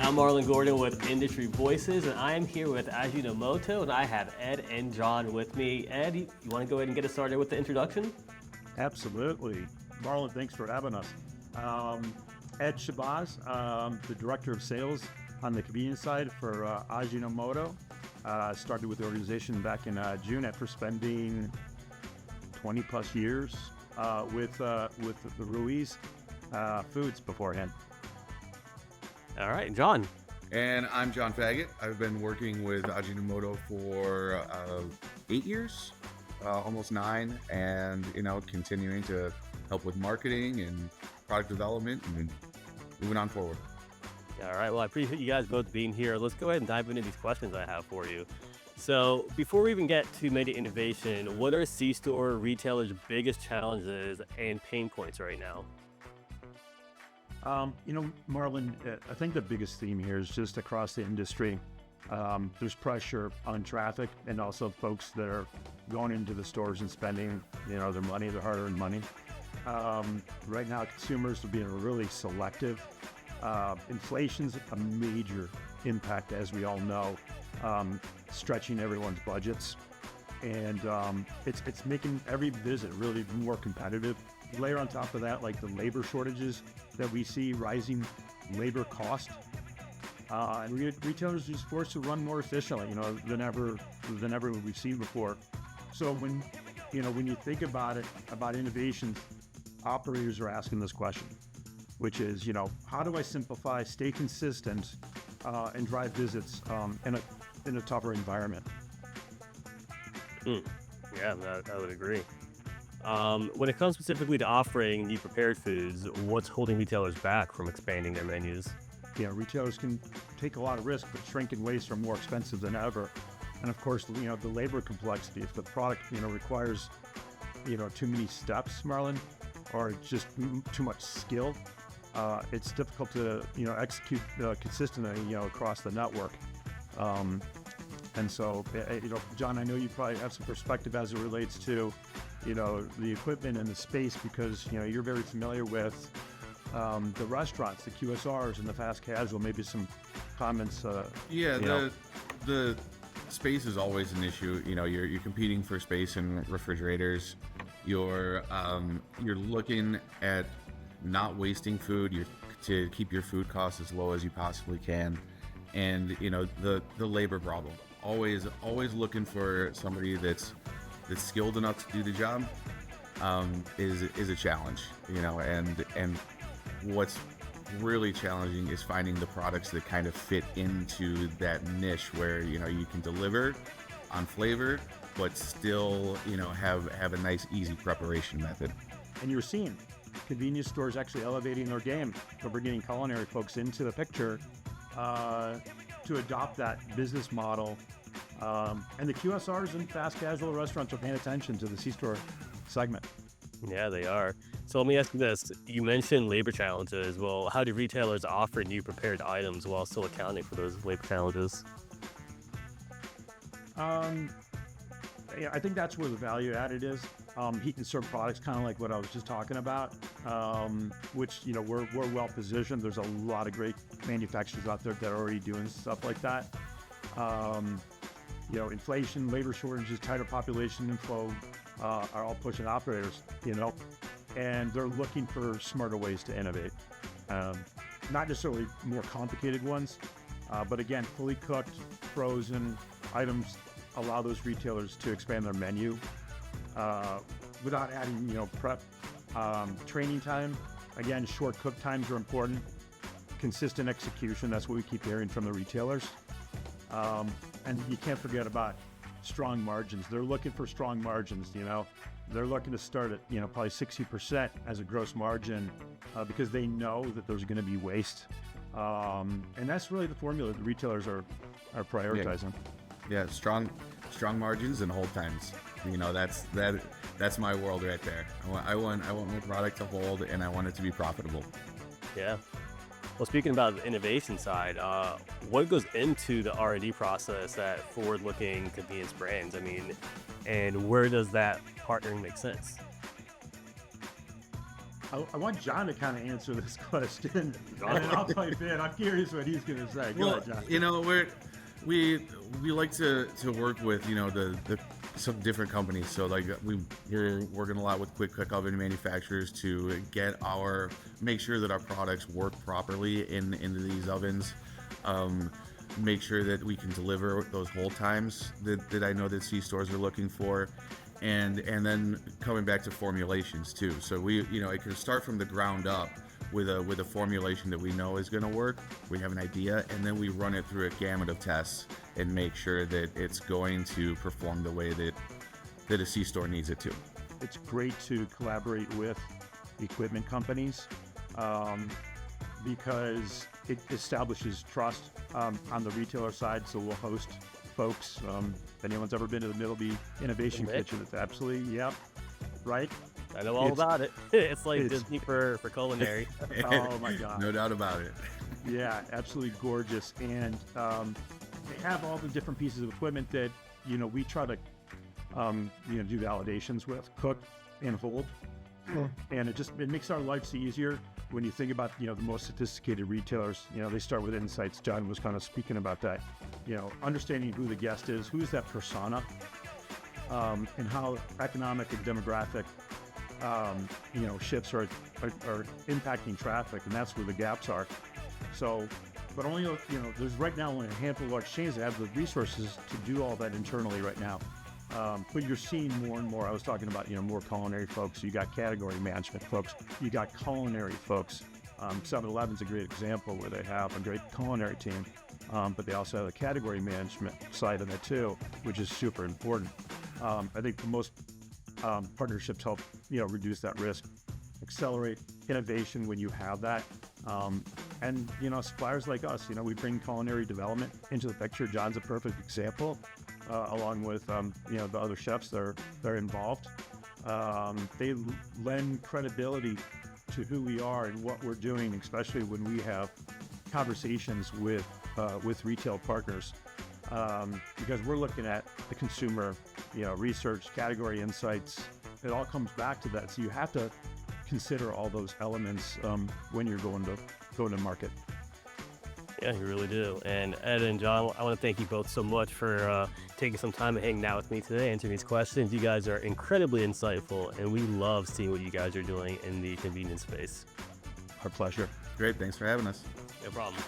I'm Marlon Gordon with Industry Voices, and I am here with Ajinomoto, and I have Ed and John with me. Ed, you want to go ahead and get us started with the introduction? Absolutely. Marlon, thanks for having us. Ed Shabazz, the Director of Sales on the convenience side for Ajinomoto. Started with the organization back in June after spending 20 plus years with the Ruiz Foods beforehand. All right, John. And I'm John Faggett. I've been working with Ajinomoto for 8 years, almost 9, and continuing to help with marketing and product development and moving on forward. All right, well, I appreciate you guys both being here. Let's go ahead and dive into these questions I have for you. So before we even get to menu innovation, what are C-store retailers' biggest challenges and pain points right now? Marlon, I think the biggest theme here is just across the industry. There's pressure on traffic and also folks that are going into the stores and spending, their money, their hard-earned money. Right now, consumers are being really selective. Inflation's a major impact, as we all know, stretching everyone's budgets. And it's making every visit really more competitive. Layer on top of that, like the labor shortages that we see, rising labor cost, and retailers are just forced to run more efficiently, than ever we've seen before. So when you think about it, about innovations, operators are asking this question, which is, how do I simplify, stay consistent, and drive visits in a tougher environment? Yeah, I would agree. When it comes specifically to offering new prepared foods, what's holding retailers back from expanding their menus? Retailers can take a lot of risk, but shrink and waste are more expensive than ever. And of course, the labor complexity. If the product, requires, too many steps, Marlon, or just too much skill, it's difficult to, execute consistently, across the network. And so, John, I know you probably have some perspective as it relates to, the equipment and the space, because, you're very familiar with the restaurants, the QSRs and the fast casual. Maybe some comments. The space is always an issue. You're competing for space in refrigerators. You're looking at not wasting food. To keep your food costs as low as you possibly can, and the labor problem. Always looking for somebody that's skilled enough to do the job is a challenge, and what's really challenging is finding the products that kind of fit into that niche where you can deliver on flavor but still have a nice easy preparation method. And you're seeing convenience stores actually elevating their game. So we're getting culinary folks into the picture to adopt that business model. And the QSRs and fast casual restaurants are paying attention to the C-store segment. Yeah, they are. So let me ask you this. You mentioned labor challenges. Well, how do retailers offer new prepared items while still accounting for those labor challenges? I think that's where the value added is. Heat and serve products, kind of like what I was just talking about, which, we're well positioned. There's a lot of great manufacturers out there that are already doing stuff like that. Inflation, labor shortages, tighter population inflow are all pushing operators, and they're looking for smarter ways to innovate. Not necessarily more complicated ones, but again, fully cooked, frozen items allow those retailers to expand their menu without adding, prep, training time. Again, short cook times are important. Consistent execution, that's what we keep hearing from the retailers. And you can't forget about strong margins. They're looking for strong margins, They're looking to start at, probably 60% as a gross margin because they know that there's going to be waste. And that's really the formula the retailers are prioritizing. Yeah, strong margins and hold times. That's my world right there. I want my product to hold, and I want it to be profitable. Yeah. Well, speaking about the innovation side, what goes into the R&D process at forward-looking convenience brands? And where does that partnering make sense? I want John to kind of answer this question, and then I'll pipe in. I'm curious what he's going to say. Go ahead, John. You know, we like to work with, you know, the some different companies. So like we're working a lot with quick cook oven manufacturers to make sure that our products work properly into these ovens. Make sure that we can deliver those hold times that I know that C-stores are looking for. And then coming back to formulations too. So it can start from the ground up with a formulation that we know is going to work. We have an idea, and then we run it through a gamut of tests and make sure that it's going to perform the way that a C-store needs it to. It's great to collaborate with equipment companies because it establishes trust on the retailer side. So we'll host folks. If anyone's ever been to the Middleby Innovation Kitchen, it's absolutely, yep, right? I know all about it. It's like Disney for culinary. Oh my God. No doubt about it. Yeah, absolutely gorgeous. And they have all the different pieces of equipment that, you know, we try to, do validations with, cook and hold. And it makes our lives easier when you think about, the most sophisticated retailers. They start with insights. John was kind of speaking about that, understanding who the guest is, who's that persona, and how economic and demographic, shifts are impacting traffic, and that's where the gaps are. So, but only, there's right now only a handful of large chains that have the resources to do all that internally right now. But you're seeing more and more. I was talking about, more culinary folks. You got category management folks. You got culinary folks. 7-Eleven's a great example where they have a great culinary team, but they also have a category management side of it too, which is super important. I think the most partnerships help, reduce that risk, accelerate innovation when you have that. And suppliers like us, we bring culinary development into the picture. John's a perfect example. Along with the other chefs that are involved. They lend credibility to who we are and what we're doing, especially when we have conversations with retail partners, because we're looking at the consumer, research, category insights. It all comes back to that. So you have to consider all those elements when you're going to market. Yeah, you really do. And Ed and John, I want to thank you both so much for taking some time and hanging out with me today, answering these questions. You guys are incredibly insightful, and we love seeing what you guys are doing in the convenience space. Our pleasure. Great. Thanks for having us. No problem.